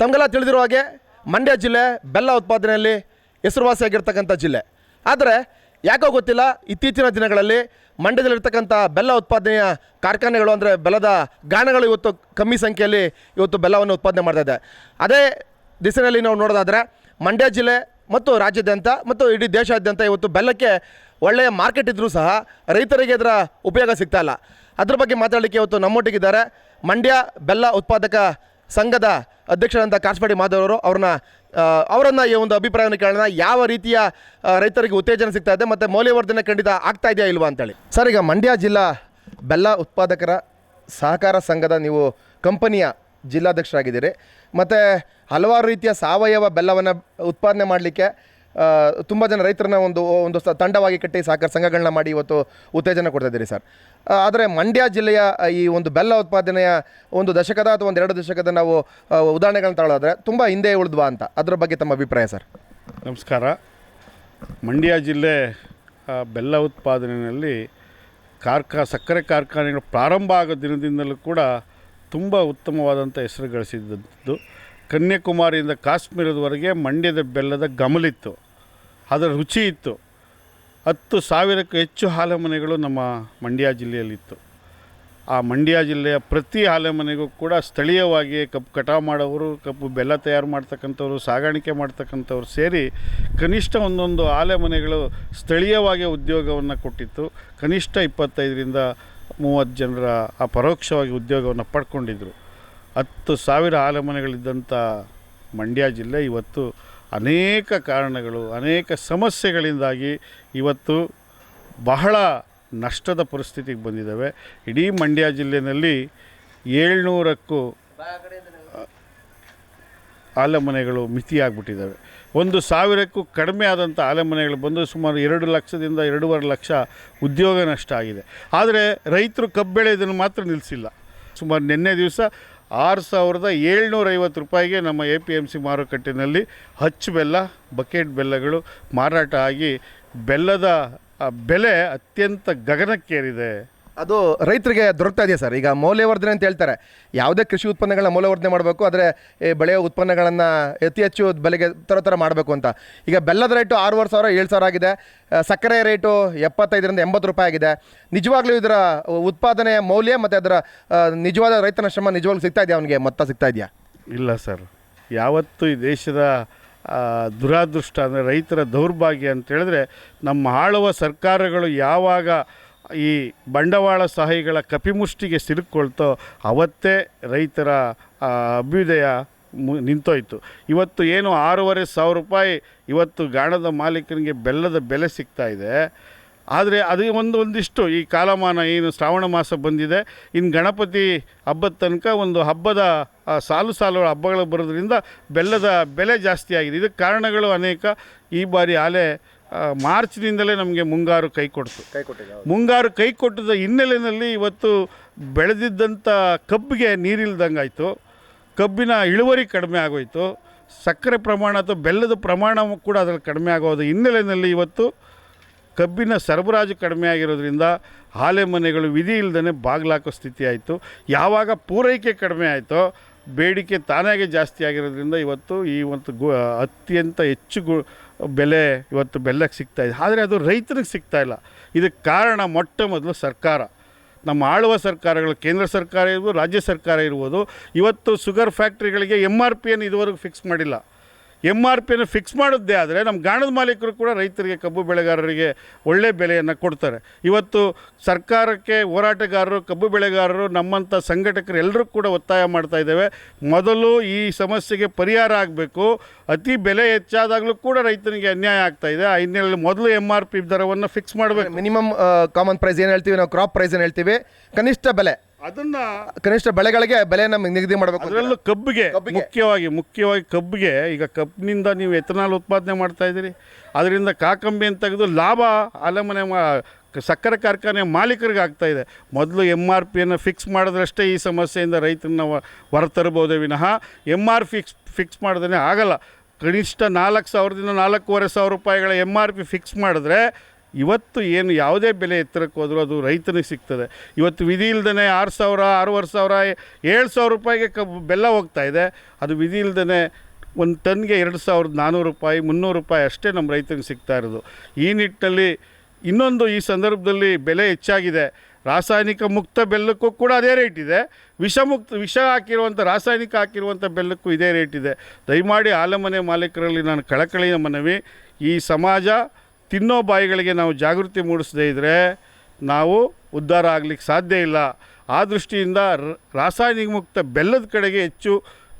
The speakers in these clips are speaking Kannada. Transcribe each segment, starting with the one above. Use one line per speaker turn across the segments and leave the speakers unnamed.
ತಮಗೆಲ್ಲ ತಿಳಿದಿರೋ ಹಾಗೆ ಮಂಡ್ಯ ಜಿಲ್ಲೆ ಬೆಲ್ಲ ಉತ್ಪಾದನೆಯಲ್ಲಿ ಹೆಸರುವಾಸಿಯಾಗಿರ್ತಕ್ಕಂಥ ಜಿಲ್ಲೆ. ಆದರೆ ಯಾಕೋ ಗೊತ್ತಿಲ್ಲ, ಇತ್ತೀಚಿನ ದಿನಗಳಲ್ಲಿ ಮಂಡ್ಯದಲ್ಲಿರ್ತಕ್ಕಂಥ ಬೆಲ್ಲ ಉತ್ಪಾದನೆಯ ಕಾರ್ಖಾನೆಗಳು ಅಂದರೆ ಬೆಲ್ಲದ ಗಾಣಗಳು ಇವತ್ತು ಕಮ್ಮಿ ಸಂಖ್ಯೆಯಲ್ಲಿ ಇವತ್ತು ಬೆಲ್ಲವನ್ನು ಉತ್ಪಾದನೆ ಮಾಡ್ತಾಯಿದೆ. ಅದೇ ದಿಸೆಯಲ್ಲಿ ನಾವು ನೋಡೋದಾದರೆ ಮಂಡ್ಯ ಜಿಲ್ಲೆ ಮತ್ತು ರಾಜ್ಯಾದ್ಯಂತ ಮತ್ತು ಇಡೀ ದೇಶಾದ್ಯಂತ ಇವತ್ತು ಬೆಲ್ಲಕ್ಕೆ ಒಳ್ಳೆಯ ಮಾರ್ಕೆಟ್ ಇದ್ದರೂ ಸಹ ರೈತರಿಗೆ ಇದರ ಉಪಯೋಗ ಸಿಗ್ತಾಯಿಲ್ಲ. ಅದ್ರ ಬಗ್ಗೆ ಮಾತಾಡಲಿಕ್ಕೆ ಇವತ್ತು ನಮ್ಮೊಟ್ಟಿಗಿದ್ದಾರೆ ಮಂಡ್ಯ ಬೆಲ್ಲ ಉತ್ಪಾದಕ ಸಂಘದ ಅಧ್ಯಕ್ಷರಾದಂಥ ಕಾಸರವಾಡಿ ಮಾಧವ್ ಅವರು. ಅವರನ್ನು ಈ ಒಂದು ಅಭಿಪ್ರಾಯವನ್ನು ಕೇಳೋಣ, ಯಾವ ರೀತಿಯ ರೈತರಿಗೆ ಉತ್ತೇಜನ ಸಿಗ್ತಾ ಇದೆ ಮತ್ತು ಮೌಲ್ಯವರ್ಧನೆ ಖಂಡಿತ ಆಗ್ತಾ ಇದೆಯಾ ಇಲ್ವಾ ಅಂತೇಳಿ. ಸರ್, ಈಗ ಮಂಡ್ಯ ಜಿಲ್ಲಾ ಬೆಲ್ಲ ಉತ್ಪಾದಕರ ಸಹಕಾರ ಸಂಘದ ನೀವು ಕಂಪನಿಯ ಜಿಲ್ಲಾಧ್ಯಕ್ಷರಾಗಿದ್ದೀರಿ ಮತ್ತು ಹಲವಾರು ರೀತಿಯ ಸಾವಯವ ಬೆಲ್ಲವನ್ನು ಉತ್ಪಾದನೆ ಮಾಡಲಿಕ್ಕೆ ತುಂಬ ಜನ ರೈತರನ್ನ ಒಂದು ತಂಡವಾಗಿ ಕಟ್ಟಿ ಸಹಕಾರ ಸಂಘಗಳನ್ನ ಮಾಡಿ ಇವತ್ತು ಉತ್ತೇಜನ ಕೊಡ್ತಾ ಇದ್ದೀರಿ ಸರ್. ಆದರೆ ಮಂಡ್ಯ ಜಿಲ್ಲೆಯ ಈ ಒಂದು ಬೆಲ್ಲ ಉತ್ಪಾದನೆಯ ಒಂದು ದಶಕದ ಅಥವಾ ಒಂದೆರಡು ದಶಕದ ನಾವು ಉದಾಹರಣೆಗಳನ್ನ ತಗೊಳ್ಳೋದ್ರೆ ತುಂಬ ಹಿಂದೆ ಉಳಿದ್ವಾ ಅಂತ, ಅದರ ಬಗ್ಗೆ ತಮ್ಮ ಅಭಿಪ್ರಾಯ ಸರ್.
ನಮಸ್ಕಾರ. ಮಂಡ್ಯ ಜಿಲ್ಲೆ ಬೆಲ್ಲ ಉತ್ಪಾದನೆಯಲ್ಲಿ ಸಕ್ಕರೆ ಕಾರ್ಖಾನೆಗಳು ಪ್ರಾರಂಭ ಆಗೋ ದಿನದಿಂದಲೂ ಕೂಡ ತುಂಬ ಉತ್ತಮವಾದಂಥ ಹೆಸರು ಗಳಿಸಿದ್ದು. ಕನ್ಯಾಕುಮಾರಿಯಿಂದ ಕಾಶ್ಮೀರದವರೆಗೆ ಮಂಡ್ಯದ ಬೆಲ್ಲದ ಗಮಲಿತ್ತು, ಅದರ ರುಚಿ ಇತ್ತು. 10,000ಕ್ಕೂ ಹೆಚ್ಚು ಆಲೆಮನೆಗಳು ನಮ್ಮ ಮಂಡ್ಯ ಜಿಲ್ಲೆಯಲ್ಲಿತ್ತು. ಆ ಮಂಡ್ಯ ಜಿಲ್ಲೆಯ ಪ್ರತಿ ಆಲೆಮನೆಗೂ ಕೂಡ ಸ್ಥಳೀಯವಾಗಿ ಕಬ್ಬು ಕಟಾವು ಮಾಡೋರು, ಕಬ್ಬು ಬೆಲ್ಲ ತಯಾರು ಮಾಡ್ತಕ್ಕಂಥವ್ರು, ಸಾಗಾಣಿಕೆ ಮಾಡ್ತಕ್ಕಂಥವ್ರು ಸೇರಿ ಕನಿಷ್ಠ ಒಂದೊಂದು ಆಲೆಮನೆಗಳು ಸ್ಥಳೀಯವಾಗಿ ಉದ್ಯೋಗವನ್ನು ಕೊಟ್ಟಿತ್ತು. ಕನಿಷ್ಠ 25ರಿಂದ 30 ಜನರ ಪರೋಕ್ಷವಾಗಿ ಉದ್ಯೋಗವನ್ನು ಪಡ್ಕೊಂಡಿದ್ದರು. 10,000 ಆಲೆಮನೆಗಳಿದ್ದಂಥ ಮಂಡ್ಯ ಜಿಲ್ಲೆ ಇವತ್ತು ಅನೇಕ ಕಾರಣಗಳು, ಅನೇಕ ಸಮಸ್ಯೆಗಳಿಂದಾಗಿ ಇವತ್ತು ಬಹಳ ನಷ್ಟದ ಪರಿಸ್ಥಿತಿಗೆ ಬಂದಿದ್ದಾವೆ. ಇಡೀ ಮಂಡ್ಯ ಜಿಲ್ಲೆಯಲ್ಲಿ 700ಕ್ಕೂ ಆಲೆಮನೆಗಳು ಮಿತಿಯಾಗ್ಬಿಟ್ಟಿದ್ದಾವೆ. 1,000ಕ್ಕೂ ಕಡಿಮೆ ಆದಂಥ ಆಲೆಮನೆಗಳು ಬಂದು ಸುಮಾರು 2 ಲಕ್ಷದಿಂದ 2.5 ಲಕ್ಷ ಉದ್ಯೋಗ ನಷ್ಟ ಆಗಿದೆ. ಆದರೆ ರೈತರು ಕಬ್ಬು ಬೆಳೆಯೋದನ್ನು ಮಾತ್ರ ನಿಲ್ಲಿಸಿಲ್ಲ. ಸುಮಾರು ನಿನ್ನೆ ದಿವಸ 6,750 ರೂಪಾಯಿಗೆ ನಮ್ಮ APMC ಮಾರುಕಟ್ಟೆಯಲ್ಲಿ ಹಚ್ಚು ಬೆಲ್ಲ, ಬಕೆಟ್ ಬೆಲ್ಲಗಳು ಮಾರಾಟ ಆಗಿ ಬೆಲ್ಲದ ಬೆಲೆ ಅತ್ಯಂತ ಗಗನಕ್ಕೇರಿದೆ.
ಅದು ರೈತರಿಗೆ ದೊರಕ್ತಾ ಇದೆಯಾ ಸರ್? ಈಗ ಮೌಲ್ಯವರ್ಧನೆ ಅಂತ ಹೇಳ್ತಾರೆ, ಯಾವುದೇ ಕೃಷಿ ಉತ್ಪನ್ನಗಳನ್ನ ಮೌಲ್ಯವರ್ಧನೆ ಮಾಡಬೇಕು, ಆದರೆ ಬೆಳೆಯೋ ಉತ್ಪನ್ನಗಳನ್ನು ಅತಿ ಹೆಚ್ಚು ಬೆಲೆಗೆ ಥರ ಮಾಡಬೇಕು ಅಂತ. ಈಗ ಬೆಲ್ಲದ ರೇಟು 6,500 7,000 ಆಗಿದೆ. ಸಕ್ಕರೆ ರೇಟು 75ರಿಂದ 80 ರೂಪಾಯಿ ಆಗಿದೆ. ನಿಜವಾಗ್ಲೂ ಇದರ ಉತ್ಪಾದನೆಯ ಮೌಲ್ಯ ಮತ್ತು ಅದರ ನಿಜವಾದ ರೈತನ ಶ್ರಮ ನಿಜವಾಗ್ಲೂ ಸಿಗ್ತಾ ಇದೆಯಾ, ಅವನಿಗೆ ಮೊತ್ತ ಸಿಗ್ತಾ ಇದೆಯಾ?
ಇಲ್ಲ ಸರ್. ಯಾವತ್ತೂ ಈ ದೇಶದ ದುರಾದೃಷ್ಟ ಅಂದರೆ ರೈತರ ದೌರ್ಭಾಗ್ಯ ಅಂತ ಹೇಳಿದ್ರೆ, ನಮ್ಮ ಆಳುವ ಸರ್ಕಾರಗಳು ಯಾವಾಗ ಈ ಬಂಡವಾಳಶಾಹಿಗಳ ಕಪಿಮುಷ್ಟಿಗೆ ಸಿಲುಕೊಳ್ತೋ ಅವತ್ತೇ ರೈತರ ಅಭ್ಯುದಯ ನಿಂತೋಯ್ತು. ಇವತ್ತು ಏನು 6,500 ರೂಪಾಯಿ ಇವತ್ತು ಗಾಣದ ಮಾಲೀಕನಿಗೆ ಬೆಲ್ಲದ ಬೆಲೆ ಸಿಗ್ತಾ ಇದೆ. ಆದರೆ ಅದು ಒಂದಿಷ್ಟು ಈ ಕಾಲಮಾನ ಏನು ಶ್ರಾವಣ ಮಾಸ ಬಂದಿದೆ, ಇನ್ನು ಗಣಪತಿ ಹಬ್ಬದ ತನಕ ಒಂದು ಹಬ್ಬದ ಸಾಲು ಹಬ್ಬಗಳು ಬರೋದ್ರಿಂದ ಬೆಲ್ಲದ ಬೆಲೆ ಜಾಸ್ತಿ ಆಗಿದೆ. ಇದಕ್ಕೆ ಕಾರಣಗಳು ಅನೇಕ. ಈ ಬಾರಿ ಮಾರ್ಚ್ನಿಂದಲೇ ನಮಗೆ ಮುಂಗಾರು ಕೈ ಕೊಟ್ಟದ ಹಿನ್ನೆಲೆಯಲ್ಲಿ ಇವತ್ತು ಬೆಳೆದಿದ್ದಂಥ ಕಬ್ಬಿಗೆ ನೀರಿಲ್ದಂಗಾಯಿತು. ಕಬ್ಬಿನ ಇಳುವರಿ ಕಡಿಮೆ ಆಗೋಯಿತು. ಸಕ್ಕರೆ ಪ್ರಮಾಣ ಅಥವಾ ಬೆಲ್ಲದ ಪ್ರಮಾಣ ಕೂಡ ಅದರಲ್ಲಿ ಕಡಿಮೆ ಆಗೋದು ಹಿನ್ನೆಲೆಯಲ್ಲಿ ಇವತ್ತು ಕಬ್ಬಿನ ಸರಬರಾಜು ಕಡಿಮೆ ಆಗಿರೋದ್ರಿಂದ ಆಲೆಮನೆಗಳು ವಿಧಿ ಇಲ್ಲದೇ ಬಾಗಿಲಾಕೋ ಸ್ಥಿತಿ ಆಯಿತು. ಯಾವಾಗ ಪೂರೈಕೆ ಕಡಿಮೆ ಆಯಿತೋ ಬೇಡಿಕೆ ತಾನಾಗೆ ಜಾಸ್ತಿ ಆಗಿರೋದ್ರಿಂದ ಇವತ್ತು ಅತ್ಯಂತ ಹೆಚ್ಚು ಬೆಲೆ ಇವತ್ತು ಬೆಲ್ಲಕ್ಕೆ ಸಿಗ್ತಾಯಿದೆ. ಆದರೆ ಅದು ರೈತರಿಗೆ ಸಿಗ್ತಾಯಿಲ್ಲ. ಇದಕ್ಕೆ ಕಾರಣ ಮೊಟ್ಟ ಮೊದಲು ಸರ್ಕಾರ, ನಮ್ಮ ಆಳುವ ಸರ್ಕಾರಗಳು, ಕೇಂದ್ರ ಸರ್ಕಾರ ಇರ್ಬೋದು, ರಾಜ್ಯ ಸರ್ಕಾರ ಇರ್ಬೋದು. ಇವತ್ತು ಶುಗರ್ ಫ್ಯಾಕ್ಟ್ರಿಗಳಿಗೆ MRPಯನ್ನು ಇದುವರೆಗೂ ಫಿಕ್ಸ್ ಮಾಡಿಲ್ಲ. MRPಯನ್ನು ಫಿಕ್ಸ್ ಮಾಡೋದೇ ಆದರೆ ನಮ್ಮ ಗಾಣದ ಮಾಲೀಕರು ಕೂಡ ರೈತರಿಗೆ, ಕಬ್ಬು ಬೆಳೆಗಾರರಿಗೆ ಒಳ್ಳೆ ಬೆಲೆಯನ್ನು ಕೊಡ್ತಾರೆ. ಇವತ್ತು ಸರ್ಕಾರಕ್ಕೆ ಹೋರಾಟಗಾರರು, ಕಬ್ಬು ಬೆಳೆಗಾರರು, ನಮ್ಮಂಥ ಸಂಘಟಕರು ಎಲ್ಲರೂ ಕೂಡ ಒತ್ತಾಯ ಮಾಡ್ತಾ ಇದ್ದೇವೆ. ಮೊದಲು ಈ ಸಮಸ್ಯೆಗೆ ಪರಿಹಾರ ಆಗಬೇಕು. ಅತಿ ಬೆಲೆ ಹೆಚ್ಚಾದಾಗಲೂ ಕೂಡ ರೈತನಿಗೆ ಅನ್ಯಾಯ ಆಗ್ತಾ ಇದೆ. ಆ ಹಿನ್ನೆಲೆಯಲ್ಲಿ ಮೊದಲು MRP ದರವನ್ನು ಫಿಕ್ಸ್ ಮಾಡಬೇಕು.
ಮಿನಿಮಮ್ ಕಾಮನ್ ಪ್ರೈಸ್ ಏನು ಹೇಳ್ತೀವಿ ನಾವು, ಕ್ರಾಪ್ ಪ್ರೈಸ್ ಏನು ಹೇಳ್ತೀವಿ, ಕನಿಷ್ಠ ಬೆಲೆ, ಅದನ್ನು ಕನಿಷ್ಠ ಬೆಳೆಗಳಿಗೆ ಬೆಲೆಯನ್ನು ನಿಗದಿ ಮಾಡಬೇಕು.
ಅದರಲ್ಲೂ ಕಬ್ಬಿಗೆ ಮುಖ್ಯವಾಗಿ ಕಬ್ಬಿಗೆ. ಈಗ ಕಬ್ಬಿನಿಂದ ನೀವು ಎಥನಾಲ್ ಉತ್ಪಾದನೆ ಮಾಡ್ತಾ ಇದ್ದೀರಿ, ಅದರಿಂದ ಕಾಕಂಬಿಯನ್ನು ತೆಗೆದು ಲಾಭ ಆಲೆಮನೆ ಸಕ್ಕರೆ ಕಾರ್ಖಾನೆ ಮಾಲೀಕರಿಗೆ ಆಗ್ತಾಯಿದೆ. ಮೊದಲು MRPಯನ್ನು ಫಿಕ್ಸ್ ಮಾಡಿದ್ರಷ್ಟೇ ಈ ಸಮಸ್ಯೆಯಿಂದ ರೈತರನ್ನ ಹೊರತರಬಹುದೇ ವಿನಃ MRP ಫಿಕ್ಸ್ ಮಾಡಿದ್ರೆ ಆಗಲ್ಲ. ಕನಿಷ್ಠ 4,000ದಿಂದ 4,500 ರೂಪಾಯಿಗಳ MRP ಫಿಕ್ಸ್ ಮಾಡಿದ್ರೆ ಇವತ್ತು ಏನು ಯಾವುದೇ ಬೆಲೆ ಎತ್ತರಕ್ಕೆ ಹೋದರೂ ಅದು ರೈತನಿಗೆ ಸಿಗ್ತದೆ. ಇವತ್ತು ವಿಧಿ ಇಲ್ದೇ 6,000, 6,500, 7,000 ರೂಪಾಯಿಗೆ ಬೆಲ್ಲ ಹೋಗ್ತಾ ಇದೆ. ಅದು ವಿಧಿ ಇಲ್ದೇ ಒಂದು ಟನ್ಗೆ 2,400 ರೂಪಾಯಿ, 300 ರೂಪಾಯಿ ಅಷ್ಟೇ ನಮ್ಮ ರೈತನಿಗೆ ಸಿಗ್ತಾ ಇರೋದು. ಈ ನಿಟ್ಟಿನಲ್ಲಿ ಇನ್ನೊಂದು ಈ ಸಂದರ್ಭದಲ್ಲಿ ಬೆಲೆ ಹೆಚ್ಚಾಗಿದೆ. ರಾಸಾಯನಿಕ ಮುಕ್ತ ಬೆಲ್ಲಕ್ಕೂ ಕೂಡ ಅದೇ ರೇಟ್ ಇದೆ, ವಿಷ ಹಾಕಿರುವಂಥ ರಾಸಾಯನಿಕ ಹಾಕಿರುವಂಥ ಬೆಲ್ಲಕ್ಕೂ ಇದೇ ರೇಟ್ ಇದೆ. ದಯಮಾಡಿ ಆಲೆಮನೆ ಮಾಲೀಕರಲ್ಲಿ ನಾನು ಕಳಕಳಿಯ ಮನವಿ, ಈ ಸಮಾಜ ತಿನ್ನೋ ಬಾಯಿಗಳಿಗೆ ನಾವು ಜಾಗೃತಿ ಮೂಡಿಸದೇ ಇದ್ದರೆ ನಾವು ಉದ್ಧಾರ ಆಗಲಿಕ್ಕೆ ಸಾಧ್ಯ ಇಲ್ಲ. ಆ ದೃಷ್ಟಿಯಿಂದ ರಾಸಾಯನಿಕ ಮುಕ್ತ ಬೆಲ್ಲದ ಕಡೆಗೆ ಹೆಚ್ಚು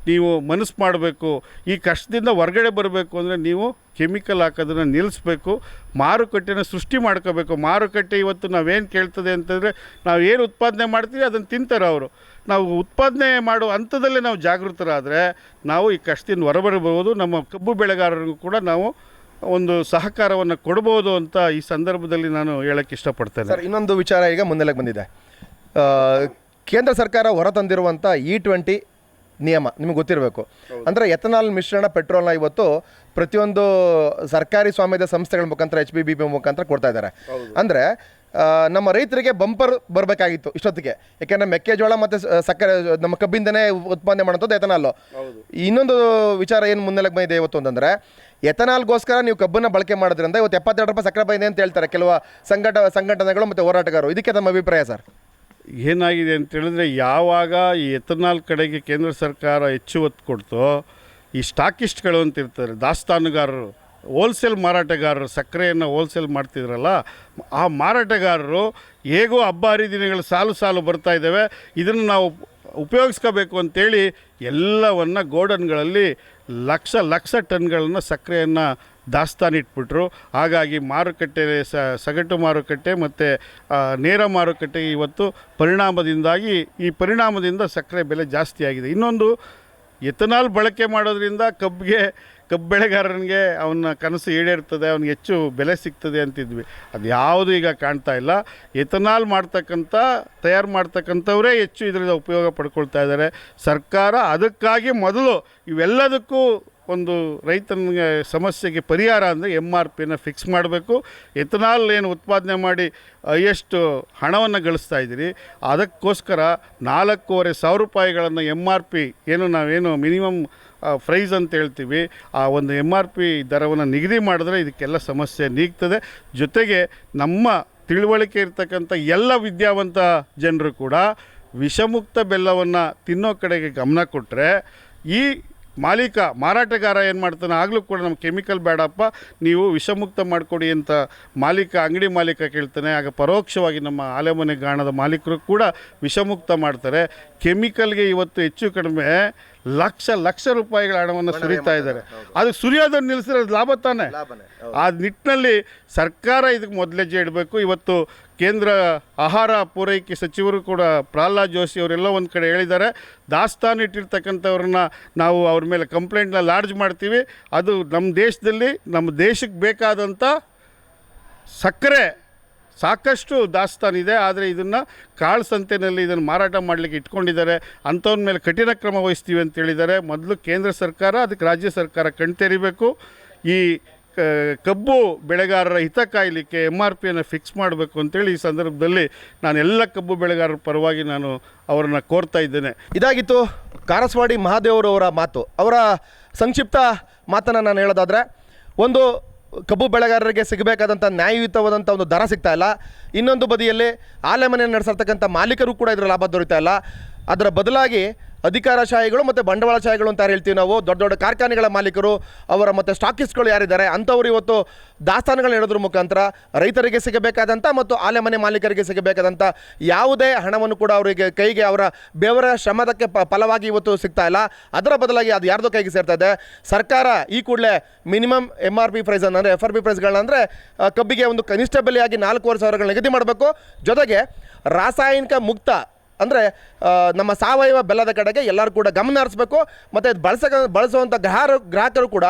ನೀವು ಮನಸ್ಸು ಮಾಡಬೇಕು. ಈ ಕಷ್ಟದಿಂದ ಹೊರಗಡೆ ಬರಬೇಕು ಅಂದರೆ ನೀವು ಕೆಮಿಕಲ್ ಹಾಕೋದನ್ನು ನಿಲ್ಲಿಸ್ಬೇಕು, ಮಾರುಕಟ್ಟೆನ ಸೃಷ್ಟಿ ಮಾಡ್ಕೋಬೇಕು. ಮಾರುಕಟ್ಟೆ ಇವತ್ತು ನಾವೇನು ಕೇಳ್ತದೆ ಅಂತಂದರೆ, ನಾವು ಏನು ಉತ್ಪಾದನೆ ಮಾಡ್ತೀವಿ ಅದನ್ನು ತಿಂತಾರೆ ಅವರು. ನಾವು ಉತ್ಪಾದನೆ ಮಾಡೋ ಹಂತದಲ್ಲೇ ನಾವು ಜಾಗೃತರಾದರೆ ನಾವು ಈ ಕಷ್ಟದಿಂದ ಹೊರಬರಬಹುದು. ನಮ್ಮ ಕಬ್ಬು ಬೆಳೆಗಾರರಿಗೂ ಕೂಡ ನಾವು ಒಂದು ಸಹಕಾರವನ್ನು ಕೊಡ್ಬೋದು ಅಂತ ಈ ಸಂದರ್ಭದಲ್ಲಿ ನಾನು ಹೇಳೋಕ್ಕೆ ಇಷ್ಟಪಡ್ತೇನೆ.
ಸರ್, ಇನ್ನೊಂದು ವಿಚಾರ ಈಗ ಮುನ್ನೆಲೆಗೆ ಬಂದಿದೆ. ಕೇಂದ್ರ ಸರ್ಕಾರ ಹೊರತಂದಿರುವಂಥ E20 ನಿಯಮ ನಿಮಗೆ ಗೊತ್ತಿರಬೇಕು. ಅಂದರೆ ಎಥನಾಲ್ ಮಿಶ್ರಣ ಪೆಟ್ರೋಲ್ನ ಇವತ್ತು ಪ್ರತಿಯೊಂದು ಸರ್ಕಾರಿ ಸ್ವಾಮ್ಯದ ಸಂಸ್ಥೆಗಳ ಮುಖಾಂತರ HPBP ಮುಖಾಂತರ ಕೊಡ್ತಾ ಇದ್ದಾರೆ. ಅಂದರೆ ನಮ್ಮ ರೈತರಿಗೆ ಬಂಪರ್ ಬರಬೇಕಾಗಿತ್ತು ಇಷ್ಟೊತ್ತಿಗೆ. ಯಾಕೆಂದರೆ ಮೆಕ್ಕೆಜೋಳ ಮತ್ತು ಸಕ್ಕರೆ ನಮ್ಮ ಕಬ್ಬಿಂದನೇ ಉತ್ಪಾದನೆ ಮಾಡೋಂಥದ್ದು ಎಥನಾಲು. ಇನ್ನೊಂದು ವಿಚಾರ ಏನು ಮುನ್ನೆಲೆಗೆ ಬಂದಿದೆ ಇವತ್ತು ಅಂತಂದರೆ, ಎಥನಾಲ್ಗೋಸ್ಕರ ನೀವು ಕಬ್ಬನ್ನು ಬಳಕೆ ಮಾಡೋದ್ರಿಂದ ಇವತ್ತು 72 ರೂಪಾಯಿ ಸಕ್ಕರೆ ಬಂದಿದೆ ಅಂತ ಹೇಳ್ತಾರೆ ಕೆಲವು ಸಂಘಟನೆಗಳು ಮತ್ತು ಹೋರಾಟಗಾರರು. ಇದಕ್ಕೆ ತಮ್ಮ ಅಭಿಪ್ರಾಯ ಸರ್?
ಏನಾಗಿದೆ ಅಂತೇಳಿದ್ರೆ, ಯಾವಾಗ ಈ ಎಥನಾಲ್ ಕಡೆಗೆ ಕೇಂದ್ರ ಸರ್ಕಾರ ಹೆಚ್ಚು ಒತ್ತು ಕೊಡ್ತೋ, ಈ ಸ್ಟಾಕಿಸ್ಟ್ಗಳು ಅಂತ ಇರ್ತಾರೆ, ದಾಸ್ತಾನುಗಾರರು, ಹೋಲ್ಸೇಲ್ ಮಾರಾಟಗಾರರು, ಸಕ್ಕರೆಯನ್ನು ಹೋಲ್ಸೇಲ್ ಮಾಡ್ತಿದ್ರಲ್ಲ, ಆ ಮಾರಾಟಗಾರರು ಹೇಗೋ ಹಬ್ಬ ಹರಿದಿನಗಳು ಸಾಲು ಬರ್ತಾ ಇದ್ದಾವೆ, ಇದನ್ನು ನಾವು ಉಪಯೋಗಿಸ್ಕೋಬೇಕು ಅಂತೇಳಿ ಎಲ್ಲವನ್ನು ಗೋಡನ್ಗಳಲ್ಲಿ ಲಕ್ಷ ಟನ್ಗಳನ್ನು ಸಕ್ಕರೆಯನ್ನು ದಾಸ್ತಾನಿಟ್ಬಿಟ್ರು. ಹಾಗಾಗಿ ಮಾರುಕಟ್ಟೆ ಸಗಟು ಮಾರುಕಟ್ಟೆ ಮತ್ತು ನೇರ ಮಾರುಕಟ್ಟೆ ಇವತ್ತು ಪರಿಣಾಮದಿಂದ ಸಕ್ಕರೆ ಬೆಲೆ ಜಾಸ್ತಿ ಆಗಿದೆ. ಇನ್ನೊಂದು, ಎಥನಾಲ್ ಬಳಕೆ ಮಾಡೋದ್ರಿಂದ ಕಬ್ಬು ಬೆಳೆಗಾರನಿಗೆ ಅವನ ಕನಸು ಈಡೇರ್ತದೆ, ಅವನಿಗೆ ಹೆಚ್ಚು ಬೆಲೆ ಸಿಗ್ತದೆ ಅಂತಿದ್ವಿ. ಅದು ಯಾವುದು ಈಗ ಕಾಣ್ತಾ ಇಲ್ಲ. ಎಥನಾಲ್ ತಯಾರು ಮಾಡ್ತಕ್ಕಂಥವರೇ ಹೆಚ್ಚು ಇದರಿಂದ ಉಪಯೋಗ ಪಡ್ಕೊಳ್ತಾ ಇದ್ದಾರೆ. ಸರ್ಕಾರ ಅದಕ್ಕಾಗಿ ಮೊದಲು ಇವೆಲ್ಲದಕ್ಕೂ ಒಂದು ರೈತನಿಗೆ ಸಮಸ್ಯೆಗೆ ಪರಿಹಾರ ಅಂದರೆ MRPನ ಫಿಕ್ಸ್ ಮಾಡಬೇಕು. ಎಥನಾಲ್ ಏನು ಉತ್ಪಾದನೆ ಮಾಡಿ ಎಷ್ಟು ಹಣವನ್ನು ಗಳಿಸ್ತಾ ಇದ್ದೀರಿ, ಅದಕ್ಕೋಸ್ಕರ 4,500 ರೂಪಾಯಿಗಳನ್ನು MRP ನಾವೇನು ಮಿನಿಮಮ್ ಪ್ರೈಸ್ ಅಂತ ಹೇಳ್ತೀವಿ, ಆ ಒಂದು MRP ದರವನ್ನು ನಿಗದಿ ಮಾಡಿದ್ರೆ ಇದಕ್ಕೆಲ್ಲ ಸಮಸ್ಯೆ ನೀಗ್ತದೆ. ಜೊತೆಗೆ ನಮ್ಮ ತಿಳುವಳಿಕೆ ಇರ್ತಕ್ಕಂಥ ಎಲ್ಲ ವಿದ್ಯಾವಂತ ಜನರು ಕೂಡ ವಿಷಮುಕ್ತ ಬೆಲ್ಲವನ್ನು ತಿನ್ನೋ ಕಡೆಗೆ ಗಮನ ಕೊಟ್ಟರೆ, ಈ ಮಾರಾಟಗಾರ ಏನು ಮಾಡ್ತಾನೆ, ಆಗಲೂ ಕೂಡ ನಮ್ಮ ಕೆಮಿಕಲ್ ಬೇಡಪ್ಪ, ನೀವು ವಿಷಮುಕ್ತ ಮಾಡಿಕೊಡಿ ಅಂತ ಅಂಗಡಿ ಮಾಲೀಕ ಕೇಳ್ತಾನೆ. ಆಗ ಪರೋಕ್ಷವಾಗಿ ನಮ್ಮ ಆಲೆಮನೆ ಗಾಣದ ಮಾಲೀಕರು ಕೂಡ ವಿಷಮುಕ್ತ ಮಾಡ್ತಾರೆ. ಕೆಮಿಕಲ್ಗೆ ಇವತ್ತು ಹೆಚ್ಚು ಕಡಿಮೆ ಲಕ್ಷ ರೂಪಾಯಿಗಳ ಹಣವನ್ನು ಸುರಿತಾ ಇದ್ದಾರೆ. ಅದು ಸುರಿಯೋದನ್ನು ನಿಲ್ಲಿಸಿರೋದು ಲಾಭ ತಾನೆ. ಆ ನಿಟ್ಟಿನಲ್ಲಿ ಸರ್ಕಾರ ಇದಕ್ಕೆ ಮೊದಲೆಜ್ಜೆ ಇಡಬೇಕು. ಇವತ್ತು ಕೇಂದ್ರ ಆಹಾರ ಪೂರೈಕೆ ಸಚಿವರು ಕೂಡ ಪ್ರಹ್ಲಾದ್ ಜೋಶಿ ಅವರೆಲ್ಲ ಒಂದು ಕಡೆ ಹೇಳಿದ್ದಾರೆ, ದಾಸ್ತಾನು ಇಟ್ಟಿರ್ತಕ್ಕಂಥವ್ರನ್ನ ನಾವು ಅವ್ರ ಮೇಲೆ ಕಂಪ್ಲೇಂಟ್ನ ಲಾಡ್ಜ್ ಮಾಡ್ತೀವಿ. ಅದು ನಮ್ಮ ದೇಶಕ್ಕೆ ಬೇಕಾದಂಥ ಸಕ್ಕರೆ ಸಾಕಷ್ಟು ದಾಸ್ತಾನಿದೆ, ಆದರೆ ಇದನ್ನು ಕಾಳು ಸಂತೆಯಲ್ಲಿ ಇದನ್ನು ಮಾರಾಟ ಮಾಡಲಿಕ್ಕೆ ಇಟ್ಕೊಂಡಿದ್ದಾರೆ. ಅಂಥವ್ರ ಮೇಲೆ ಕಠಿಣ ಕ್ರಮ ವಹಿಸ್ತೀವಿ ಅಂತ ಹೇಳಿದ್ದಾರೆ. ಮೊದಲು ಕೇಂದ್ರ ಸರ್ಕಾರ, ಅದಕ್ಕೆ ರಾಜ್ಯ ಸರ್ಕಾರ ಕಣ್ತೆರಿಬೇಕು. ಈ ಕಬ್ಬು ಬೆಳೆಗಾರರ ಹಿತ ಕಾಯಲಿಕ್ಕೆ MRPಯನ್ನು ಫಿಕ್ಸ್ ಮಾಡಬೇಕು ಅಂತೇಳಿ ಈ ಸಂದರ್ಭದಲ್ಲಿ ನಾನು ಎಲ್ಲ ಕಬ್ಬು ಬೆಳೆಗಾರರ ಪರವಾಗಿ ನಾನು ಅವರನ್ನು ಕೋರ್ತಾ ಇದ್ದೇನೆ.
ಇದಾಗಿತ್ತು ಕಾರಸವಾಡಿ ಮಹಾದೇವರವರ ಮಾತು. ಅವರ ಸಂಕ್ಷಿಪ್ತ ಮಾತನ್ನು ನಾನು ಹೇಳೋದಾದರೆ, ಒಂದು ಕಬ್ಬು ಬೆಳೆಗಾರರಿಗೆ ಸಿಗಬೇಕಾದಂಥ ನ್ಯಾಯಯುತವಾದಂಥ ಒಂದು ದರ ಸಿಗ್ತಾ ಇಲ್ಲ. ಇನ್ನೊಂದು ಬದಿಯಲ್ಲಿ ಆಲೆಮನೆ ನಡೆಸಿರ್ತಕ್ಕಂಥ ಮಾಲೀಕರು ಕೂಡ ಇದರ ಲಾಭ ದೊರೀತಾ ಇಲ್ಲ. ಅದರ ಬದಲಾಗಿ ಅಧಿಕಾರಶಾಹಿಗಳು ಮತ್ತು ಬಂಡವಾಳಶಾಹಿಗಳು ಅಂತ ಹೇಳ್ತೀವಿ ನಾವು, ದೊಡ್ಡ ಕಾರ್ಖಾನೆಗಳ ಮಾಲೀಕರು, ಅವರ ಮತ್ತು ಸ್ಟಾಕಿಸ್ಟ್ಗಳು ಯಾರಿದ್ದಾರೆ ಅಂಥವ್ರು ಇವತ್ತು ದಾಸ್ತಾನುಗಳನ್ನ ಇಡೋದ್ರ ಮುಖಾಂತರ ರೈತರಿಗೆ ಸಿಗಬೇಕಾದಂಥ ಮತ್ತು ಆಲೆಮನೆ ಮಾಲೀಕರಿಗೆ ಸಿಗಬೇಕಾದಂಥ ಯಾವುದೇ ಹಣವನ್ನು ಕೂಡ ಅವರಿಗೆ ಕೈಗೆ ಅವರ ಬೆವರ ಶ್ರಮದಕ್ಕೆ ಫಲವಾಗಿ ಇವತ್ತು ಸಿಗ್ತಾ ಇಲ್ಲ. ಅದರ ಬದಲಾಗಿ ಅದು ಯಾರ್ದೋ ಕೈಗೆ ಸೇರ್ತಾ ಇದೆ. ಸರ್ಕಾರ ಈ ಕೂಡಲೇ ಮಿನಿಮಮ್ MRP ಪ್ರೈಸ್ ಅಂದರೆ FRP ಪ್ರೈಸ್ಗಳನ್ನ ಅಂದರೆ ಕಬ್ಬಿಗೆ ಒಂದು ಕನಿಷ್ಠ ಬೆಲೆಯಾಗಿ 4,500 ನಿಗದಿ ಮಾಡಬೇಕು. ಜೊತೆಗೆ ರಾಸಾಯನಿಕ ಮುಕ್ತ ಅಂದರೆ ನಮ್ಮ ಸಾವಯವ ಬೆಲ್ಲದ ಕಡೆಗೆ ಎಲ್ಲರೂ ಕೂಡ ಗಮನ ಹರಿಸಬೇಕು. ಮತ್ತು ಬಳಸುವಂಥ ಗ್ರಾಹಕರು ಕೂಡ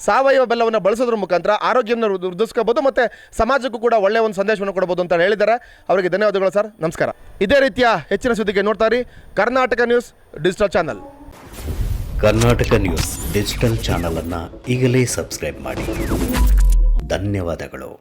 ಸಾವಯವ ಬೆಲ್ಲವನ್ನು ಬಳಸೋದ್ರ ಮುಖಾಂತರ ಆರೋಗ್ಯವನ್ನು ವೃದ್ಧಿಸ್ಕೋಬೋದು ಮತ್ತು ಸಮಾಜಕ್ಕೂ ಕೂಡ ಒಳ್ಳೆಯ ಒಂದು ಸಂದೇಶವನ್ನು ಕೊಡ್ಬೋದು ಅಂತ ಹೇಳಿದ್ದಾರೆ. ಅವರಿಗೆ ಧನ್ಯವಾದಗಳು ಸರ್, ನಮಸ್ಕಾರ. ಇದೇ ರೀತಿಯ ಹೆಚ್ಚಿನ ಸುದ್ದಿಗೆ ನೋಡ್ತಾ ಇರಿ Karnataka news digital channel.
Karnataka news digital ಚಾನಲನ್ನು ಈಗಲೇ ಸಬ್ಸ್ಕ್ರೈಬ್ ಮಾಡಿ. ಧನ್ಯವಾದಗಳು.